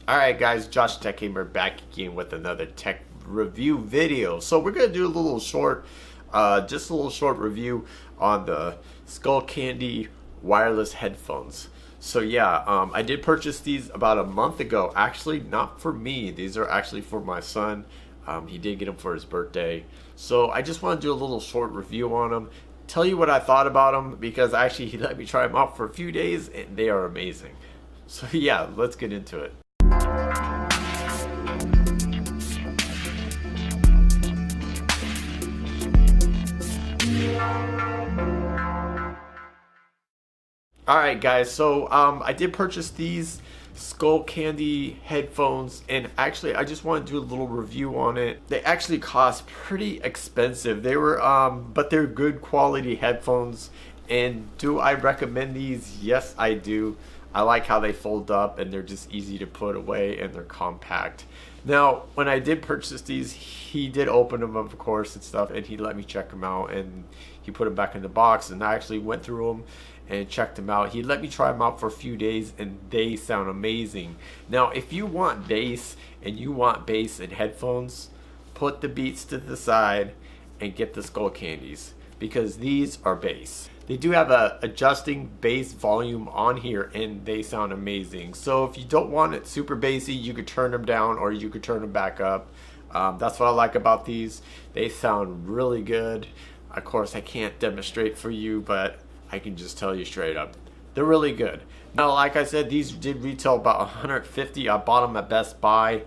Alright guys, Josh Tech Gamer back again with another tech review video. So we're going to do a little short, just a little short review on the Skullcandy wireless headphones. So yeah, I did purchase these about a month ago. Actually, not for me. These are actually for my son. He did get them for his birthday. So I just want to do a little short review on them. Tell you what I thought about them because actually he let me try them out for a few days and they are amazing. So yeah, let's get into it. Alright guys, so I did purchase these Skullcandy headphones, and actually I just want to do a little review on it. They actually cost pretty expensive. They were but they're good quality headphones. And do I recommend these? Yes, I do. I like how they fold up and they're just easy to put away and they're compact. Now, when I did purchase these, he did open them, of course, and stuff, and he let me check them out, and he put them back in the box, and I actually went through them and checked them out. He let me try them out for a few days, and they sound amazing. Now, if you want bass and you want bass in headphones, put the Beats to the side and get the Skullcandies, because these are bass. They do have a adjusting bass volume on here and they sound amazing. So if you don't want it super bassy, you could turn them down or you could turn them back up. That's what I like about these. They sound really good. Of course, I can't demonstrate for you, but I can just tell you straight up, they're really good. Now, like I said, these did retail about $150. I bought them at Best Buy.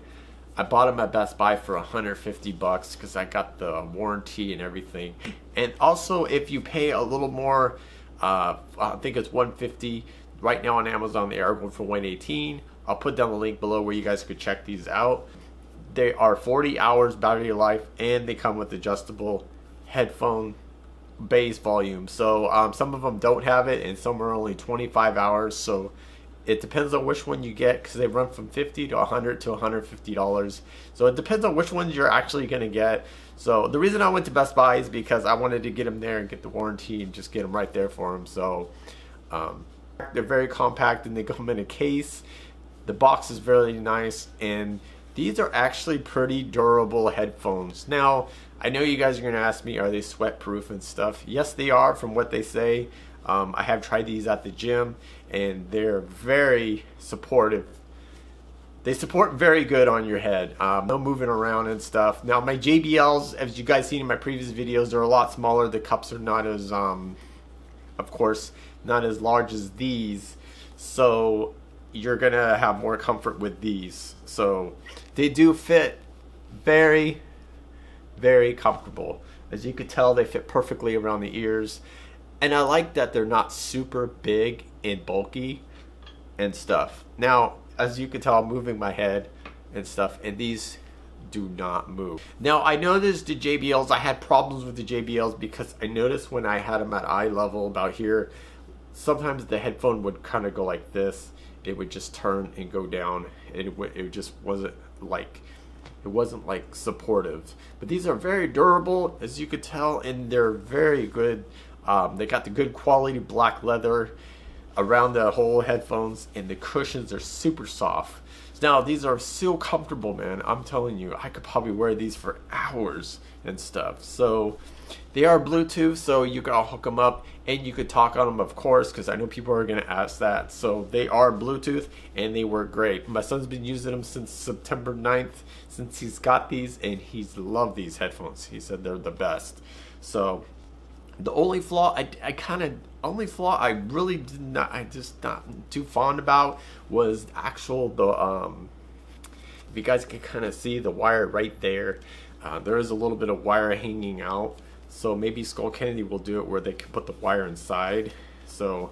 I bought them at Best Buy for $150 because I got the warranty and everything. And also, if you pay a little more, I think it's $150 right now on Amazon. They are going for $118. I'll put down the link below where you guys could check these out. They are 40 hours battery life, and they come with adjustable headphone bass volume. So some of them don't have it, and some are only 25 hours. So it depends on which one you get, because they run from $50 to $100 to $150. So it depends on which ones you're actually going to get. So the reason I went to Best Buy is because I wanted to get them there and get the warranty and just get them right there for them. So they're very compact and they come in a case. The box is really nice, and these are actually pretty durable headphones. Now, I know you guys are going to ask me, are they sweat proof and stuff? Yes, they are, from what they say. I have tried these at the gym, and they're very supportive. They support very good on your head. No moving around and stuff. Now, my JBLs, as you guys seen in my previous videos, they're a lot smaller. The cups are not as, of course, not as large as these. So you're gonna have more comfort with these. So they do fit very, very comfortable. As you could tell, they fit perfectly around the ears. And I like that they're not super big and bulky and stuff. Now, as you can tell, I'm moving my head and stuff, and these do not move. Now, I noticed the JBLs, I had problems with the JBLs because I noticed when I had them at eye level about here, sometimes the headphone would kind of go like this. It would just turn and go down. It just wasn't like, it wasn't like supportive. But these are very durable, as you could tell, and they're very good. They got the good quality black leather around the whole headphones, and the cushions are super soft. Now, these are so comfortable, man. I'm telling you, I could probably wear these for hours and stuff. So they are Bluetooth, so you can all hook them up and you could talk on them, of course, because I know people are going to ask that. So they are Bluetooth and they work great. My son's been using them since September 9th, since he's got these, and he's loved these headphones. He said they're the best. So the only flaw I really did not, I just not too fond about was actual if you guys can kind of see the wire right there, there is a little bit of wire hanging out. So maybe Skullcandy will do it where they can put the wire inside. So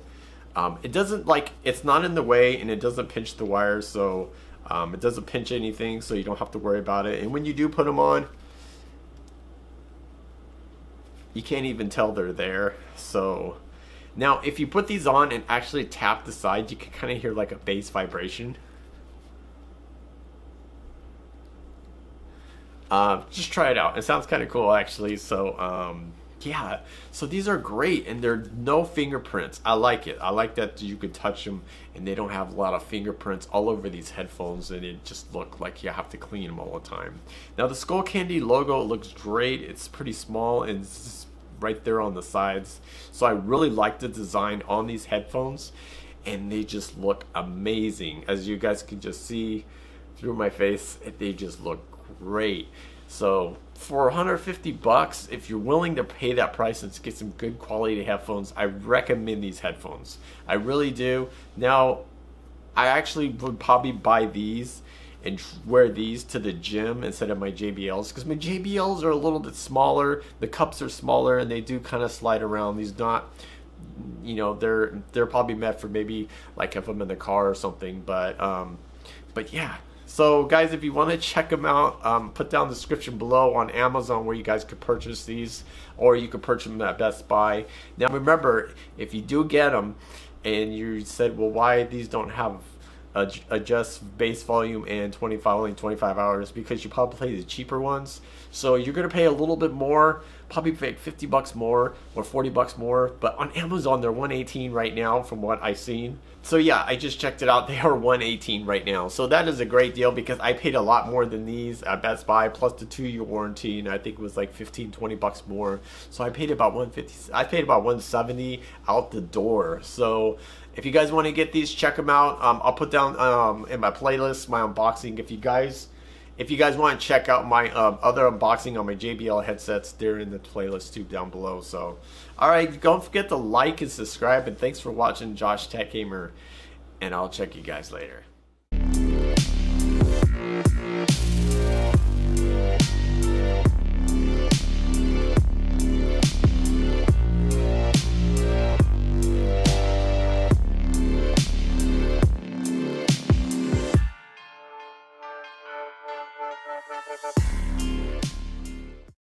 it doesn't, like, it's not in the way, and it doesn't pinch the wire. So it doesn't pinch anything, so you don't have to worry about it. And when you do put them on, you can't even tell they're there. So now, if you put these on and actually tap the side, you can kind of hear like a bass vibration. Just try it out. It sounds kind of cool, actually. So yeah, so these are great, and they're no fingerprints. I like it. I like that you could touch them and they don't have a lot of fingerprints all over these headphones, and it just look like you have to clean them all the time. Now the Skullcandy logo looks great. It's pretty small and it's right there on the sides. So I really like the design on these headphones, and they just look amazing. As you guys can just see through my face, they just look great. So for 150 bucks, if you're willing to pay that price and get some good quality headphones, I recommend these headphones. I really do. Now, I actually would probably buy these and wear these to the gym instead of my JBLs, because my JBLs are a little bit smaller, the cups are smaller, and they do kind of slide around. These not, you know, they're probably meant for maybe like if I'm in the car or something, but yeah. So guys, if you want to check them out, put down the description below on Amazon where you guys could purchase these, or you could purchase them at Best Buy. Now remember, if you do get them and you said, well, why these don't have adjust bass volume and only 25 hours, because you probably play the cheaper ones, so you're gonna pay a little bit more, probably pay 50 bucks more or 40 bucks more, but on Amazon they're 118 right now from what I've seen. So yeah, I just checked it out, they are 118 right now, so that is a great deal, because I paid a lot more than these at Best Buy, plus the 2-year warranty, and I think it was like 15-20 bucks more, so I paid about 150. I paid about 170 out the door. So if you guys want to get these, check them out. I'll put down in my playlist my unboxing. If you guys want to check out my other unboxing on my JBL headsets, they're in the playlist too down below. So, all right, don't forget to like and subscribe. And thanks for watching Josh Tech Gamer. And I'll check you guys later.